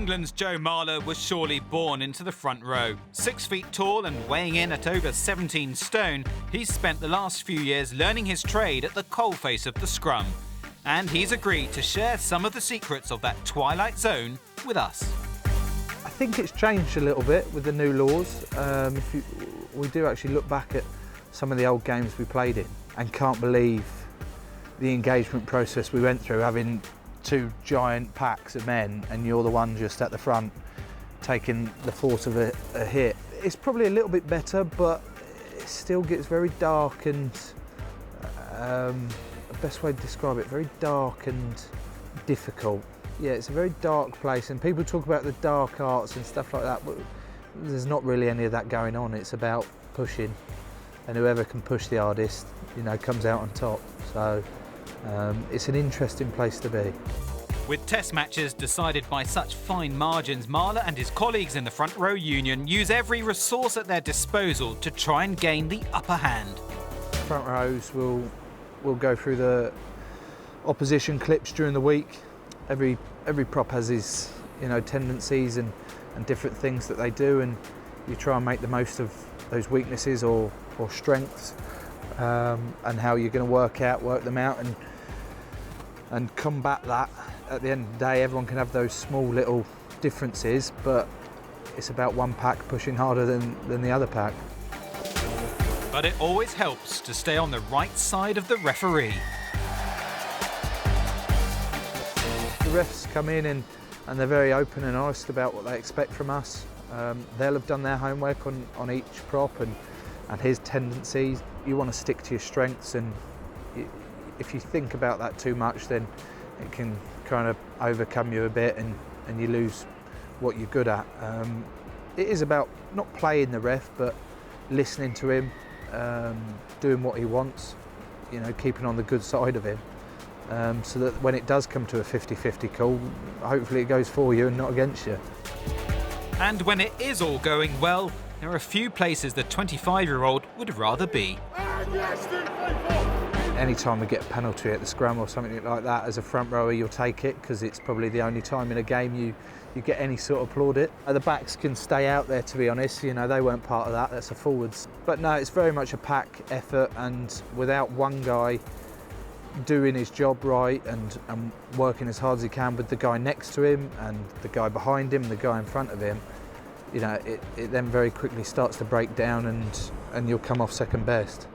England's Joe Marler was surely born into the front row. 6 feet tall and weighing in at over 17 stone, he's spent the last few years learning his trade at the coalface of the scrum. And he's agreed to share some of the secrets of that twilight zone with us. I think it's changed a little bit with the new laws. We do actually look back at some of the old games we played in and can't believe the engagement process we went through, having 2 giant packs of men and you're the one just at the front taking the force of a hit. It's probably a little bit better, but it still gets very dark and the best way to describe it, very dark and difficult. Yeah, it's a very dark place, and people talk about the dark arts and stuff like that, but there's not really any of that going on. It's about pushing, and whoever can push the hardest, comes out on top. So it's an interesting place to be. With test matches decided by such fine margins, Marler and his colleagues in the front row union use every resource at their disposal to try and gain the upper hand. Front rows will go through the opposition clips during the week. Every prop has his tendencies and different things that they do, and you try and make the most of those weaknesses or strengths, and how you're going to work them out and combat that. At the end of the day, everyone can have those small little differences, but it's about one pack pushing harder than the other pack. But it always helps to stay on the right side of the referee. The refs come in and they're very open and honest about what they expect from us. They'll have done their homework on each prop and his tendencies. You want to stick to your strengths, and if you think about that too much, then it can kind of overcome you a bit and you lose what you're good at. It is about not playing the ref, but listening to him, doing what he wants, keeping on the good side of him. So that when it does come to a 50-50 call, hopefully it goes for you and not against you. And when it is all going well, there are a few places the 25-year-old would rather be. Anytime we get a penalty at the scrum or something like that, as a front rower you'll take it, because it's probably the only time in a game you get any sort of plaudit. The backs can stay out there, to be honest, they weren't part of that, that's the forwards. But no, it's very much a pack effort, and without one guy doing his job right and working as hard as he can with the guy next to him and the guy behind him and the guy in front of him, it then very quickly starts to break down and you'll come off second best.